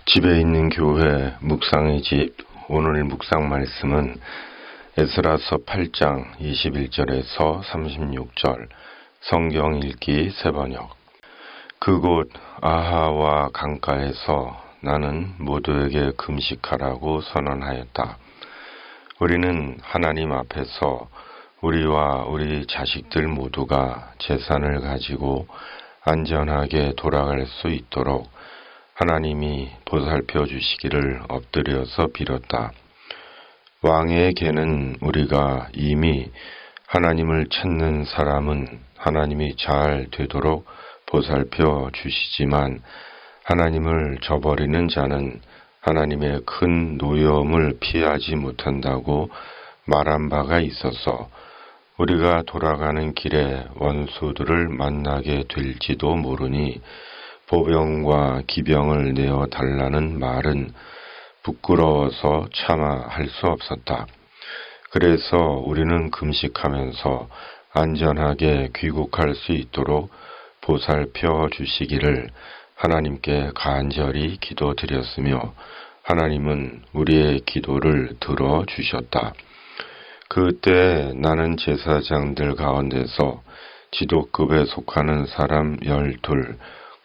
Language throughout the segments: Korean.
집에 있는 교회 묵상의 집. 오늘 묵상 말씀은 에스라서 8장 21절에서 36절 성경 읽기 새번역. 그곳 아하와 강가에서 나는 모두에게 금식하라고 선언하였다. 우리는 하나님 앞에서 우리와 우리 자식들 모두가 재산을 가지고 안전하게 돌아갈 수 있도록 하나님이 보살펴 주시기를 엎드려서 빌었다. 왕의 계는 우리가 이미 하나님을 찾는 사람은 하나님이 잘 되도록 보살펴 주시지만 하나님을 저버리는 자는 하나님의 큰 노여움을 피하지 못한다고 말한 바가 있어서 우리가 돌아가는 길에 원수들을 만나게 될지도 모르니 보병과 기병을 내어 달라는 말은 부끄러워서 차마 할 수 없었다. 그래서 우리는 금식하면서 안전하게 귀국할 수 있도록 보살펴 주시기를 하나님께 간절히 기도드렸으며 하나님은 우리의 기도를 들어주셨다. 그때 나는 제사장들 가운데서 지도급에 속하는 사람 12,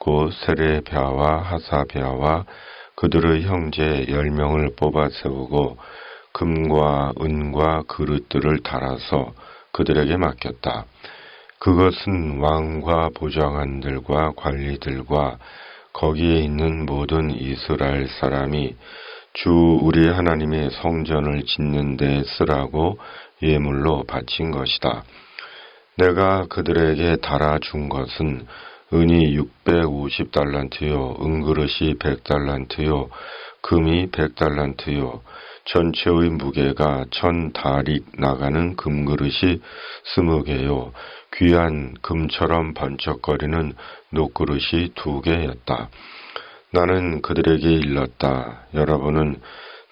곧 세레비아와 하사비아와 그들의 형제 10명을 뽑아 세우고 금과 은과 그릇들을 달아서 그들에게 맡겼다. 그것은 왕과 보좌관들과 관리들과 거기에 있는 모든 이스라엘 사람이 주 우리 하나님의 성전을 짓는 데 쓰라고 예물로 바친 것이다. 내가 그들에게 달아준 것은 은이 650달란트요, 은그릇이 100달란트요, 금이 100달란트요, 전체의 무게가 1000다릭 나가는 금그릇이 20개요, 귀한 금처럼 번쩍거리는 녹그릇이 2개였다. 나는 그들에게 일렀다. 여러분은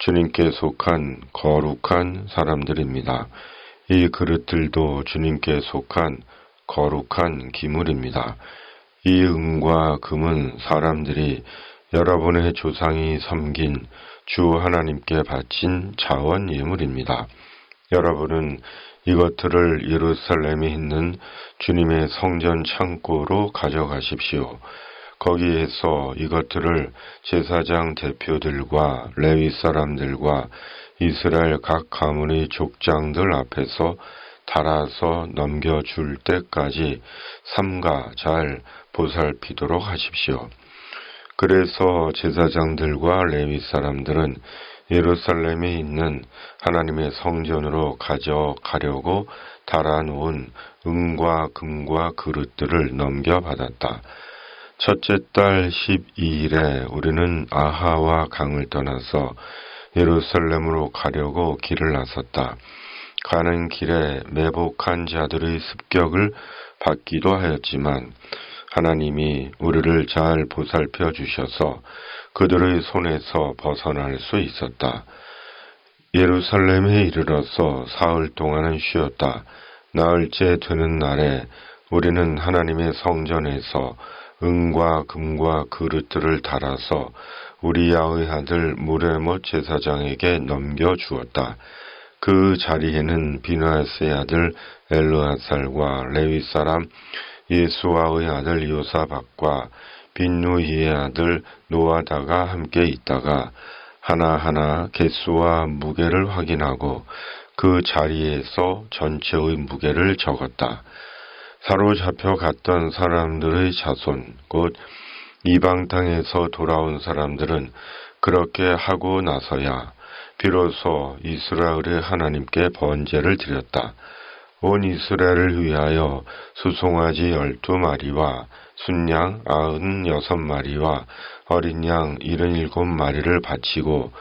주님께 속한 거룩한 사람들입니다. 이 그릇들도 주님께 속한 거룩한 기물입니다. 이 은과 금은 사람들이 여러분의 조상이 섬긴 주 하나님께 바친 자원 예물입니다. 여러분은 이것들을 예루살렘에 있는 주님의 성전 창고로 가져가십시오. 거기에서 이것들을 제사장 대표들과 레위 사람들과 이스라엘 각 가문의 족장들 앞에서 달아서 넘겨줄 때까지 삼가 잘 보살피도록 하십시오. 그래서 제사장들과 레위 사람들은 예루살렘에 있는 하나님의 성전으로 가져가려고 달아놓은 은과 금과 그릇들을 넘겨받았다. 첫째 달 12일에 우리는 아하와 강을 떠나서 예루살렘으로 가려고 길을 나섰다. 가는 길에 매복한 자들의 습격을 받기도 하였지만 하나님이 우리를 잘 보살펴 주셔서 그들의 손에서 벗어날 수 있었다. 예루살렘에 이르러서 사흘 동안은 쉬었다. 나흘째 되는 날에 우리는 하나님의 성전에서 은과 금과 그릇들을 달아서 우리야의 아들 무레못 제사장에게 넘겨주었다. 그 자리에는 비나스의 아들 엘르아살과 레위 사람 예수아의 아들 요사박과 빈누이의 아들 노아다가 함께 있다가 하나하나 개수와 무게를 확인하고 그 자리에서 전체의 무게를 적었다. 사로잡혀 갔던 사람들의 자손, 곧 이방 땅에서 돌아온 사람들은 그렇게 하고 나서야 비로소 이스라엘의 하나님께 번제를 드렸다. 온 이스라엘을 위하여 수송아지 12마리와 순양 96마리와 어린 양 77마리를 바치고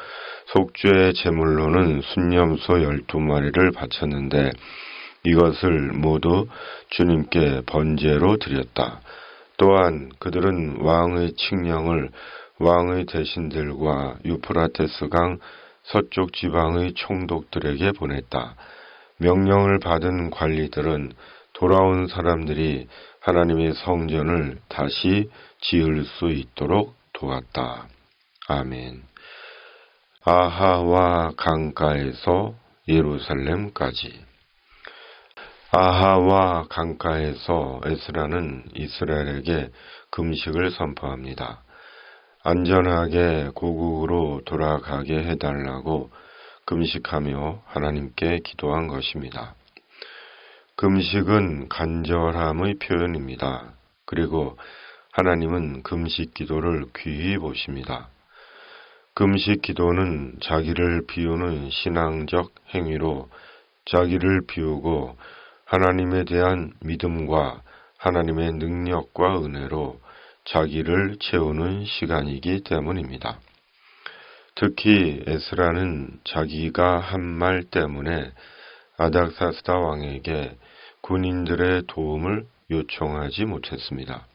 속죄 제물로는 순염소 12마리를 바쳤는데 이것을 모두 주님께 번제로 드렸다. 또한 그들은 왕의 칙령을 왕의 대신들과 유프라테스 강 서쪽 지방의 총독들에게 보냈다. 명령을 받은 관리들은 돌아온 사람들이 하나님의 성전을 다시 지을 수 있도록 도왔다. 아멘. 아하와 강가에서 예루살렘까지. 아하와 강가에서 에스라는 이스라엘에게 금식을 선포합니다. 안전하게 고국으로 돌아가게 해달라고 금식하며 하나님께 기도한 것입니다. 금식은 간절함의 표현입니다. 그리고 하나님은 금식 기도를 귀히 보십니다. 금식 기도는 자기를 비우는 신앙적 행위로 자기를 비우고 하나님에 대한 믿음과 하나님의 능력과 은혜로 자기를 채우는 시간이기 때문입니다. 특히 에스라는 자기가 한 말 때문에 아닥사스다 왕에게 군인들의 도움을 요청하지 못했습니다.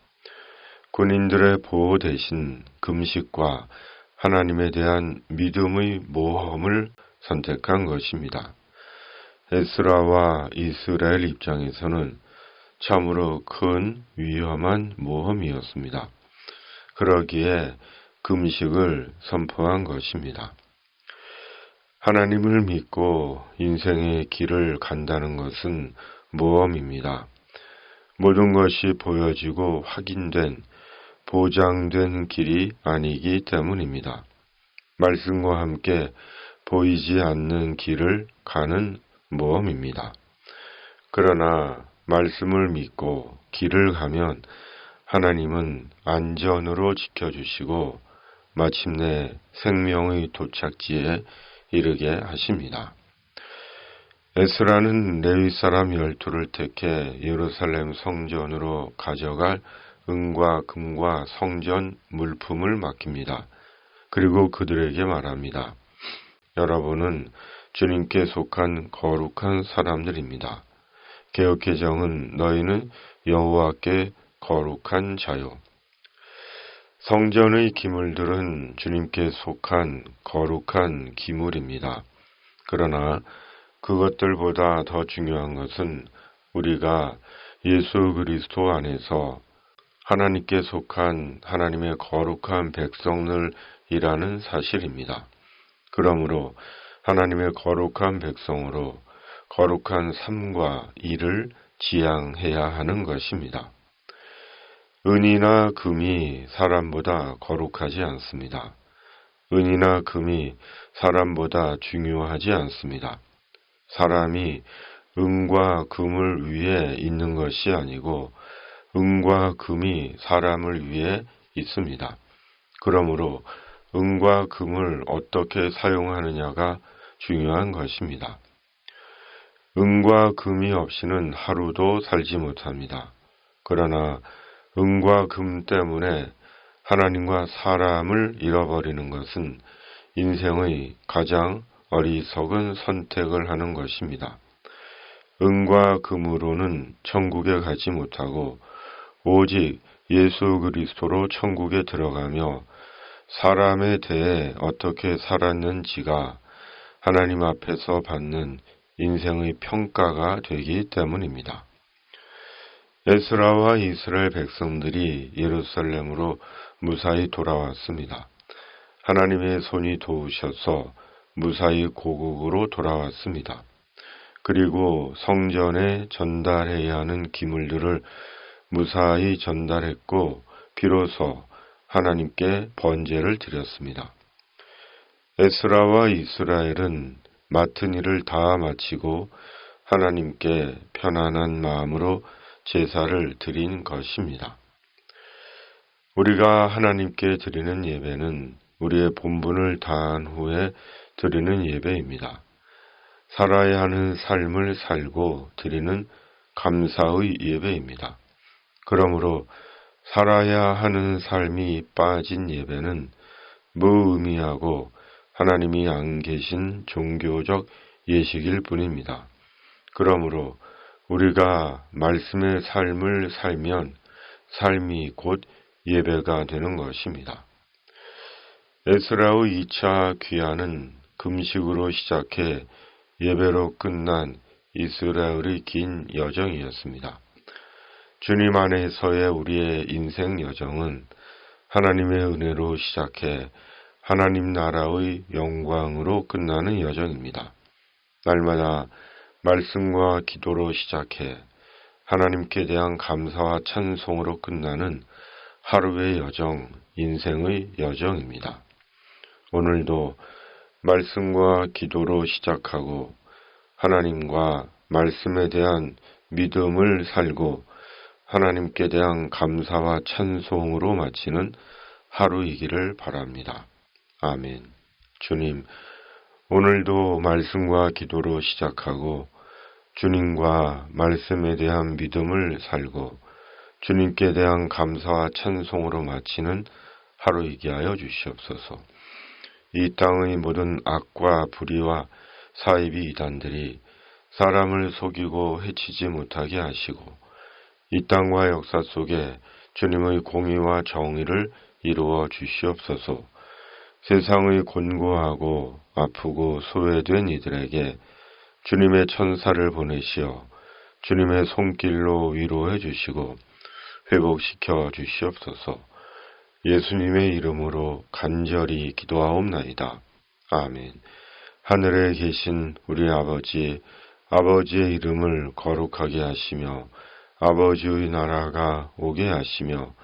군인들의 보호 대신 금식과 하나님에 대한 믿음의 모험을 선택한 것입니다. 에스라와 이스라엘 입장에서는 참으로 큰 위험한 모험이었습니다. 그러기에 금식을 선포한 것입니다. 하나님을 믿고 인생의 길을 간다는 것은 모험입니다. 모든 것이 보여지고 확인된, 보장된 길이 아니기 때문입니다. 말씀과 함께 보이지 않는 길을 가는 모험입니다. 그러나 말씀을 믿고 길을 가면 하나님은 안전으로 지켜주시고 마침내 생명의 도착지에 이르게 하십니다. 에스라는 레위 사람 12를 택해 예루살렘 성전으로 가져갈 은과 금과 성전 물품을 맡깁니다. 그리고 그들에게 말합니다. 여러분은 주님께 속한 거룩한 사람들입니다. 개역개정은 너희는 여호와께 거룩한 자요. 성전의 기물들은 주님께 속한 거룩한 기물입니다. 그러나 그것들보다 더 중요한 것은 우리가 예수 그리스도 안에서 하나님께 속한 하나님의 거룩한 백성들이라는 사실입니다. 그러므로 하나님의 거룩한 백성으로 거룩한 삶과 일을 지향해야 하는 것입니다. 은이나 금이 사람보다 거룩하지 않습니다. 은이나 금이 사람보다 중요하지 않습니다. 사람이 은과 금을 위해 있는 것이 아니고 은과 금이 사람을 위해 있습니다. 그러므로 은과 금을 어떻게 사용하느냐가 중요한 것입니다. 은과 금이 없이는 하루도 살지 못합니다. 그러나 은과 금 때문에 하나님과 사람을 잃어버리는 것은 인생의 가장 어리석은 선택을 하는 것입니다. 은과 금으로는 천국에 가지 못하고 오직 예수 그리스도로 천국에 들어가며 사람에 대해 어떻게 살았는지가 하나님 앞에서 받는 인생의 평가가 되기 때문입니다. 에스라와 이스라엘 백성들이 예루살렘으로 무사히 돌아왔습니다. 하나님의 손이 도우셔서 무사히 고국으로 돌아왔습니다. 그리고 성전에 전달해야 하는 기물들을 무사히 전달했고 비로소 하나님께 번제를 드렸습니다. 에스라와 이스라엘은 맡은 일을 다 마치고 하나님께 편안한 마음으로 제사를 드린 것입니다. 우리가 하나님께 드리는 예배는 우리의 본분을 다한 후에 드리는 예배입니다. 살아야 하는 삶을 살고 드리는 감사의 예배입니다. 그러므로 살아야 하는 삶이 빠진 예배는 무의미하고 하나님이 안 계신 종교적 예식일 뿐입니다. 그러므로 우리가 말씀의 삶을 살면 삶이 곧 예배가 되는 것입니다. 에스라의 2차 귀환은 금식으로 시작해 예배로 끝난 이스라엘의 긴 여정이었습니다. 주님 안에서의 우리의 인생 여정은 하나님의 은혜로 시작해 하나님 나라의 영광으로 끝나는 여정입니다. 날마다 말씀과 기도로 시작해 하나님께 대한 감사와 찬송으로 끝나는 하루의 여정, 인생의 여정입니다. 오늘도 말씀과 기도로 시작하고 하나님과 말씀에 대한 믿음을 살고 하나님께 대한 감사와 찬송으로 마치는 하루이기를 바랍니다. 아멘. 주님, 오늘도 말씀과 기도로 시작하고 주님과 말씀에 대한 믿음을 살고 주님께 대한 감사와 찬송으로 마치는 하루이게 하여 주시옵소서. 이 땅의 모든 악과 불의와 사이비 이단들이 사람을 속이고 해치지 못하게 하시고 이 땅과 역사 속에 주님의 공의와 정의를 이루어 주시옵소서. 세상의 곤고하고 아프고 소외된 이들에게 주님의 천사를 보내시어 주님의 손길로 위로해 주시고 회복시켜 주시옵소서. 예수님의 이름으로 간절히 기도하옵나이다. 아멘. 하늘에 계신 우리 아버지의 이름을 거룩하게 하시며 아버지의 나라가 오게 하시며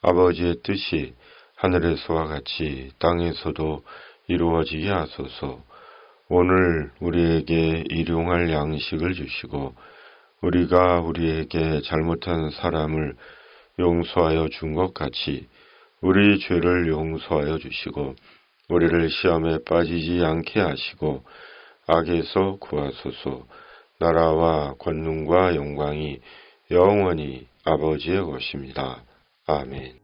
아버지의 뜻이 하늘에서와 같이 땅에서도 이루어지게 하소서. 오늘 우리에게 일용할 양식을 주시고 우리가 우리에게 잘못한 사람을 용서하여 준 것 같이 우리 죄를 용서하여 주시고 우리를 시험에 빠지지 않게 하시고 악에서 구하소서. 나라와 권능과 영광이 영원히 아버지의 것입니다. 아멘.